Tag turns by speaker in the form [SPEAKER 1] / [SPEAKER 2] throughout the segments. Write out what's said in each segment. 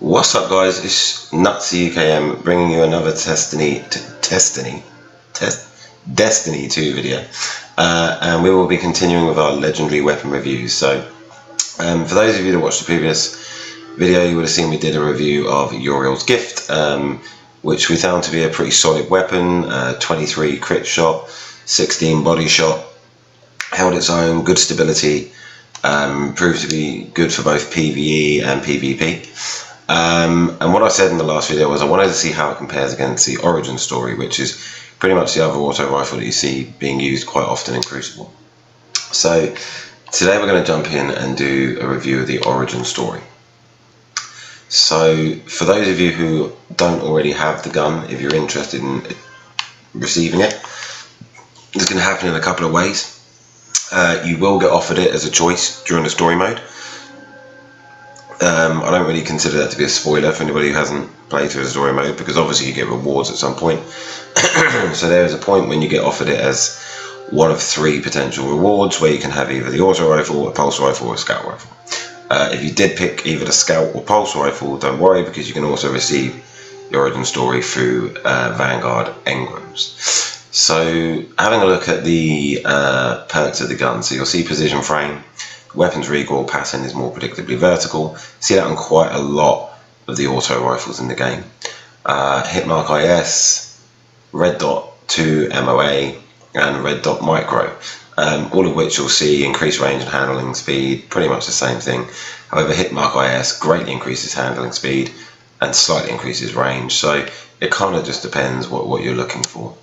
[SPEAKER 1] What's up, guys? It's Nutsy UKM bringing you another Destiny 2 video, and we will be continuing with our legendary weapon reviews. So for those of you that watched the previous video, you would have seen we did a review of Uriel's Gift, which we found to be a pretty solid weapon. 23 crit shot, 16 body shot, held its own, good stability, proved to be good for both PvE and PvP. And what I said in the last video was I wanted to see how it compares against the Origin Story, which is pretty much the other auto rifle that you see being used quite often in Crucible. So today we're going to jump in and do a review of the Origin Story. So for those of you who don't already have the gun, if you're interested in receiving it, this can happen in a couple of ways. You will get offered it as a choice during the story mode. I don't really consider that to be a spoiler for anybody who hasn't played through the story mode, because obviously you get rewards at some point. So there is a point when you get offered it as one of 3 potential rewards, where you can have either the auto rifle, a pulse rifle, or a scout rifle. If you did pick either the scout or pulse rifle, don't worry, because you can also receive the Origin Story through Vanguard engrams. So having a look at the perks of the gun, so you'll see precision frame, weapons recoil pattern is more predictably vertical. See that on quite a lot of the auto rifles in the game. Hitmark IS, red dot 2 MOA, and red dot micro, all of which you'll see increased range and handling speed, pretty much the same thing. However, Hitmark IS greatly increases handling speed and slightly increases range, so it kind of just depends what you're looking for.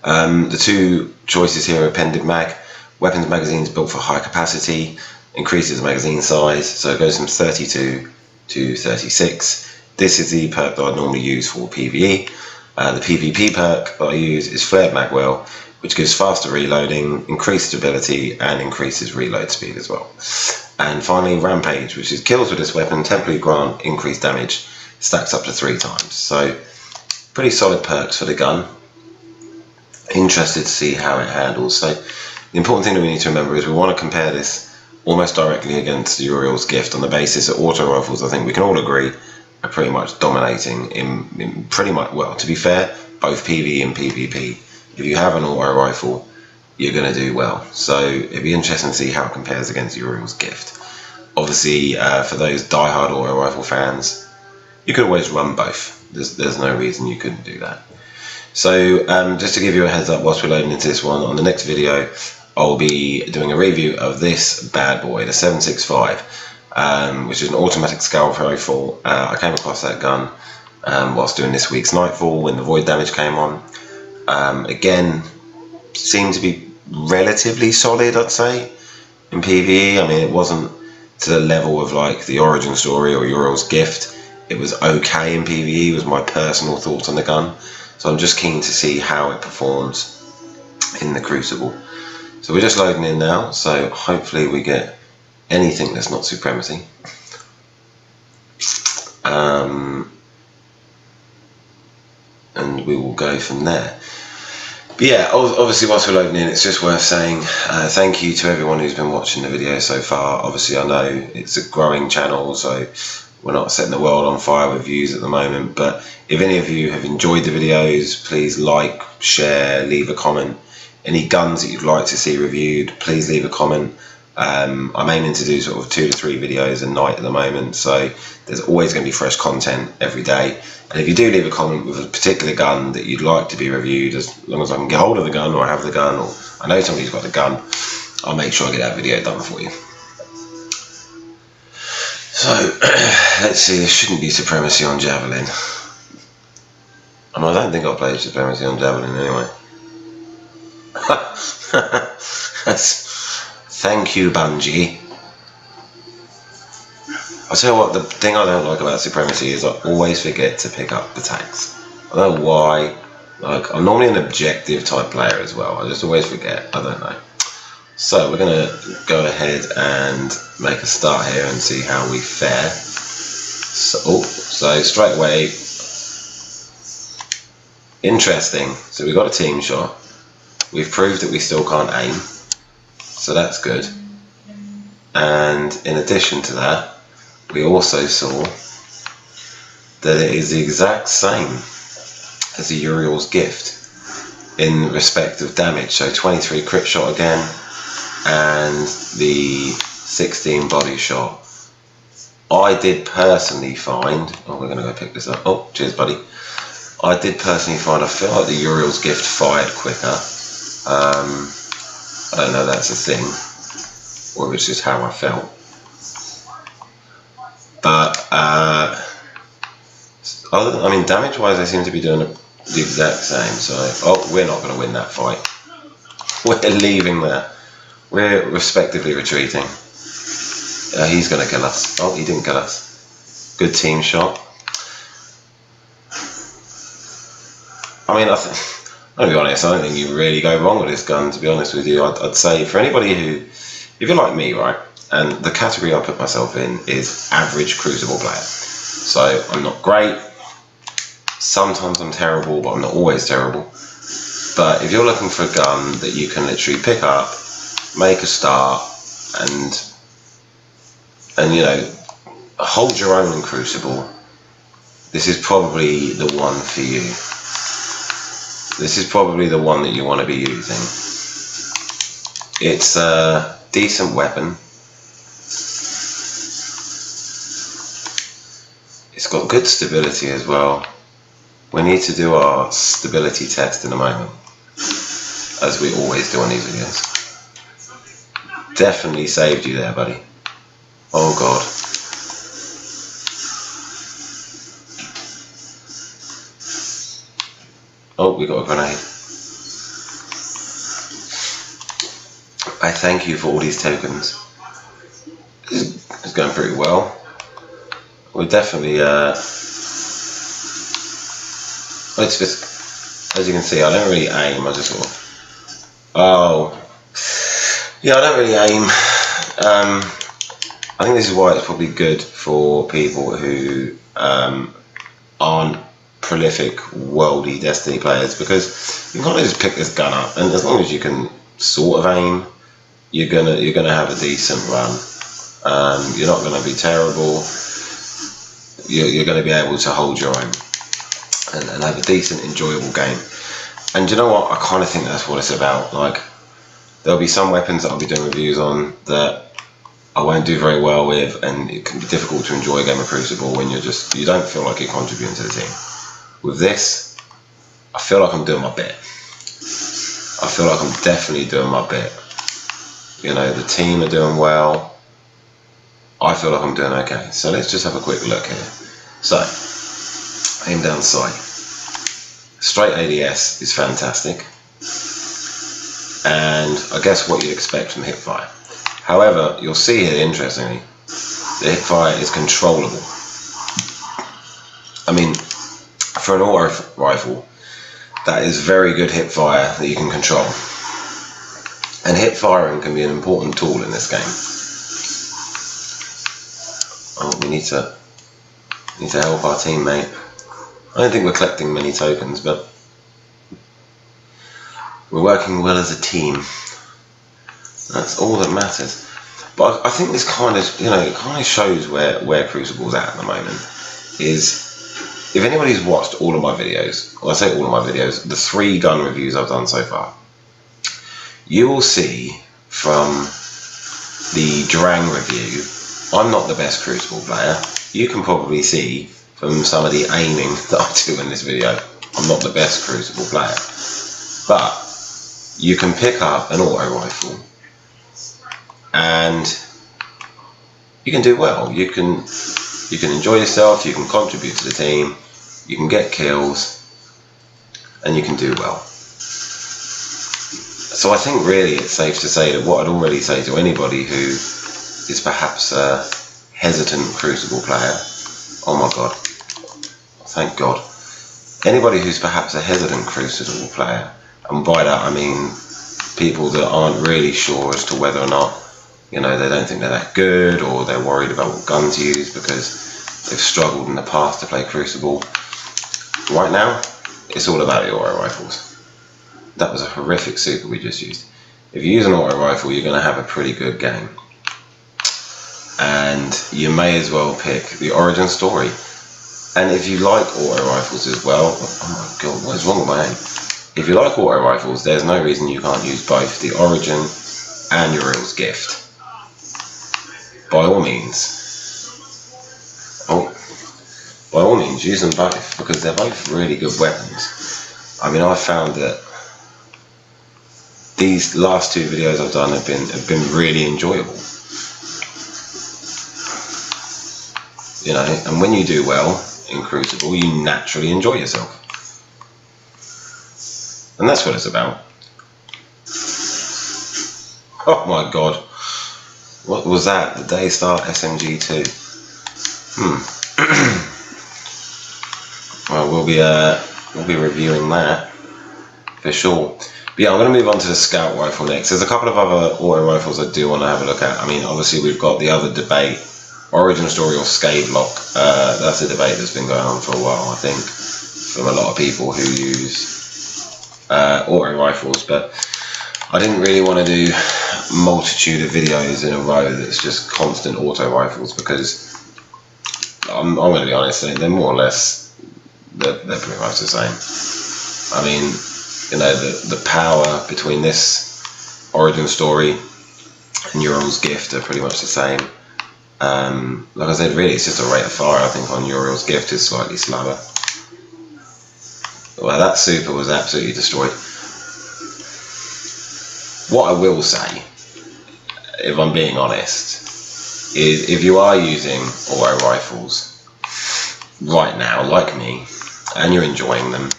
[SPEAKER 1] The 2 choices here are appended mag. Weapons magazine is built for high capacity, increases the magazine size, so it goes from 32 to 36. This is the perk that I normally use for PvE. The PvP perk that I use is flared magwell, which gives faster reloading, increased stability, and increases reload speed as well. And finally, rampage, which is kills with this weapon temporarily grant increased damage, stacks up to 3 times. So pretty solid perks for the gun. Interested to see how it handles. So the important thing that we need to remember is we want to compare this almost directly against Uriel's Gift on the basis that auto rifles, I think we can all agree, are pretty much dominating in pretty much, well, to be fair, both PvE and PvP. If you have an auto rifle, you're going to do well. So it'd be interesting to see how it compares against Uriel's Gift. Obviously, for those die-hard auto rifle fans, you could always run both. There's no reason you couldn't do that. So just to give you a heads up whilst we're loading into this one, on the next video I'll be doing a review of this bad boy, the 765, which is an automatic scout rifle. I came across that gun whilst doing this week's Nightfall when the void damage came on. Again, seemed to be relatively solid, I'd say, in PvE. I mean, it wasn't to the level of like the Origin Story or Uriel's Gift. It was okay in PvE, was my personal thoughts on the gun. So I'm just keen to see how it performs in the Crucible. So we're just loading in now, so hopefully we get anything that's not Supremacy. And we will go from there. But yeah, obviously whilst we're loading in, it's just worth saying thank you to everyone who's been watching the video so far. Obviously I know it's a growing channel, so we're not setting the world on fire with views at the moment, but if any of you have enjoyed the videos, please like, share, leave a comment. Any guns that you'd like to see reviewed, please leave a comment. I'm aiming to do sort of 2 to 3 videos a night at the moment, so there's always going to be fresh content every day. And if you do leave a comment with a particular gun that you'd like to be reviewed, as long as I can get hold of the gun, or I have the gun, or I know somebody's got the gun, I'll make sure I get that video done for you. So, let's see, there shouldn't be Supremacy on Javelin. I mean, I don't think I'll play Supremacy on Javelin anyway. Thank you, Bungie. I'll tell you what, the thing I don't like about Supremacy is I always forget to pick up the tags. I don't know why. Like, I'm normally an objective type player as well. I just always forget. I don't know. So we're going to go ahead and make a start here and see how we fare. So straight away, interesting. So we got a team shot. We've proved that we still can't aim, so that's good. And in addition to that, we also saw that it is the exact same as the Uriel's Gift in respect of damage. So 23 crit shot again, and the 16 body shot. I did personally find, oh, we're going to go pick this up. Oh, cheers, buddy. I did personally find I feel like the Uriel's Gift fired quicker. I don't know if that's a thing, or it's just how I felt. But, I mean, damage-wise, they seem to be doing the exact same. So, oh, we're not going to win that fight. We're leaving there. We're respectively retreating. He's going to kill us. Oh, he didn't kill us. Good team shot. I mean, I'm going to be honest, I don't think you really go wrong with this gun, to be honest with you. I'd say for anybody who, if you're like me, right, and the category I put myself in is average Crucible player. So I'm not great. Sometimes I'm terrible, but I'm not always terrible. But if you're looking for a gun that you can literally pick up, make a start, and you know, hold your own in Crucible, this is probably the one for you. This is probably the one that you want to be using. It's a decent weapon. It's got good stability as well. We need to do our stability test in a moment, as we always do on these videos. Definitely saved you there, buddy. Oh god. Oh, we got a grenade. I thank you for all these tokens. It's going pretty well. We're definitely, it's just, as you can see, I don't really aim, I just sort of, oh, yeah, I don't really aim. I think this is why it's probably good for people who aren't prolific worldy Destiny players, because you can kind of just pick this gun up, and as long as you can sort of aim, you're gonna have a decent run. You're not gonna be terrible. You're gonna be able to hold your own and have a decent, enjoyable game. And you know what? I kind of think that's what it's about. Like, there'll be some weapons that I'll be doing reviews on that I won't do very well with, and it can be difficult to enjoy a game of Crucible when you don't feel like you're contributing to the team. With this, I feel like I'm doing my bit. I feel like I'm definitely doing my bit. You know, the team are doing well. I feel like I'm doing okay. So let's just have a quick look here. So, aim down sight. Straight ADS is fantastic. And I guess what you'd expect from hipfire. However, you'll see here, interestingly, the hipfire is controllable. I mean, for an auto rifle, that is very good hipfire that you can control. And hip-firing can be an important tool in this game. Oh, we need to help our teammate. I don't think we're collecting many tokens, but we're working well as a team. That's all that matters. But I think this kind of, it kind of shows where Crucible's at the moment. Is, if anybody's watched all of my videos, well, I say all of my videos, the 3 gun reviews I've done so far, you will see from the Drang review, I'm not the best Crucible player. You can probably see from some of the aiming that I do in this video, I'm not the best Crucible player. But you can pick up an auto rifle and you can do well. You can enjoy yourself, you can contribute to the team, you can get kills, and you can do well. So I think really it's safe to say that what I'd already say to anybody who is perhaps a hesitant Crucible player, oh my god, thank god, anybody who's perhaps a hesitant Crucible player, and by that I mean people that aren't really sure as to whether or not, they don't think they're that good, or they're worried about what gun to use because they've struggled in the past to play Crucible. Right now, it's all about the auto rifles. That was a horrific super we just used. If you use an auto rifle, you're going to have a pretty good game. And you may as well pick the origin story. And if you like auto rifles as well, oh my god, what is wrong with my aim? If you like auto rifles, there's no reason you can't use both the Origin and Uriel's Gift. By all means. By all means, use them both, because they're both really good weapons. I mean, I've found that these last 2 videos I've done have been really enjoyable. You know, and when you do well in Crucible, you naturally enjoy yourself. And that's what it's about. Oh my god. What was that? The Daystar SMG2. Well, we'll be reviewing that for sure. But yeah, I'm going to move on to the Scout Rifle next. There's a couple of other auto rifles I do want to have a look at. I mean, obviously we've got the other debate, Origin Story or Scathe Lock. That's a debate that's been going on for a while, I think, from a lot of people who use auto rifles. But I didn't really want to do a multitude of videos in a row that's just constant auto rifles, because I'm going to be honest, they're more or less, they're pretty much the same. I mean, you know, the power between this Origin Story and Uriel's Gift are pretty much the same. Like I said, really it's just a rate of fire. I think on Uriel's Gift is slightly slower. Well, that super was absolutely destroyed. What I will say, if I'm being honest, is if you are using auto rifles right now, like me, and you're enjoying them,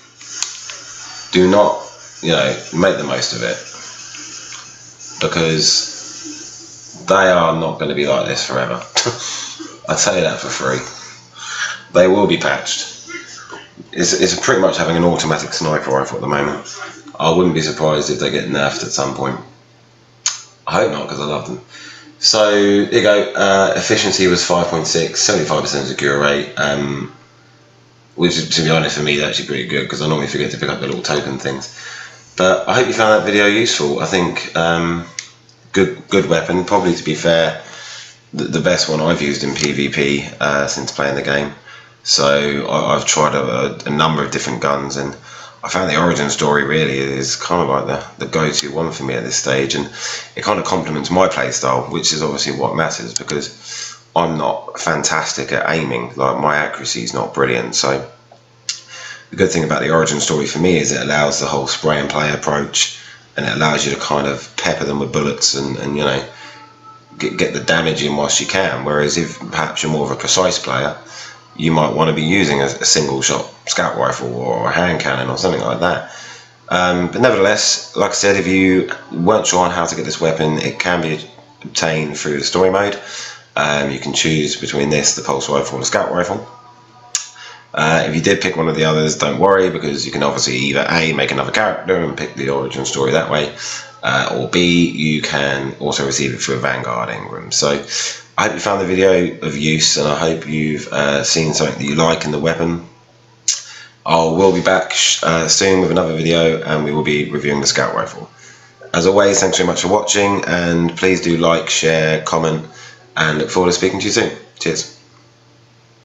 [SPEAKER 1] do not, you know, make the most of it, because they are not going to be like this forever. I tell you that for free. They will be patched. It's pretty much having an automatic sniper rifle at the moment. I wouldn't be surprised if they get nerfed at some point. I hope not, because I love them. So there you go. Efficiency was 5.6, 75% secure rate, which, to be honest, for me is actually pretty good, because I normally forget to pick up the little token things. But I hope you found that video useful. I think good weapon. Probably, to be fair, the best one I've used in PvP since playing the game. So I've tried a number of different guns, and I found the Origin Story really is kind of like the go-to one for me at this stage, and it kind of complements my playstyle, which is obviously what matters, because I'm not fantastic at aiming. Like, my accuracy is not brilliant. So the good thing about the Origin Story for me is it allows the whole spray and play approach, and it allows you to kind of pepper them with bullets and you know, get the damage in whilst you can. Whereas if perhaps you're more of a precise player, you might want to be using a single shot scout rifle or a hand cannon or something like that. But nevertheless, like I said, if you weren't sure on how to get this weapon, it can be obtained through the story mode. You can choose between this, the pulse rifle, and the scout rifle. If you did pick one of the others, don't worry, because you can obviously either A, make another character and pick the Origin Story that way, or B, you can also receive it through a Vanguard engram. So I hope you found the video of use, and I hope you've seen something that you like in the weapon. I will be back soon with another video, and we will be reviewing the scout rifle. As always, thanks very much for watching, and please do like, share, comment, and look forward to speaking to you soon. Cheers.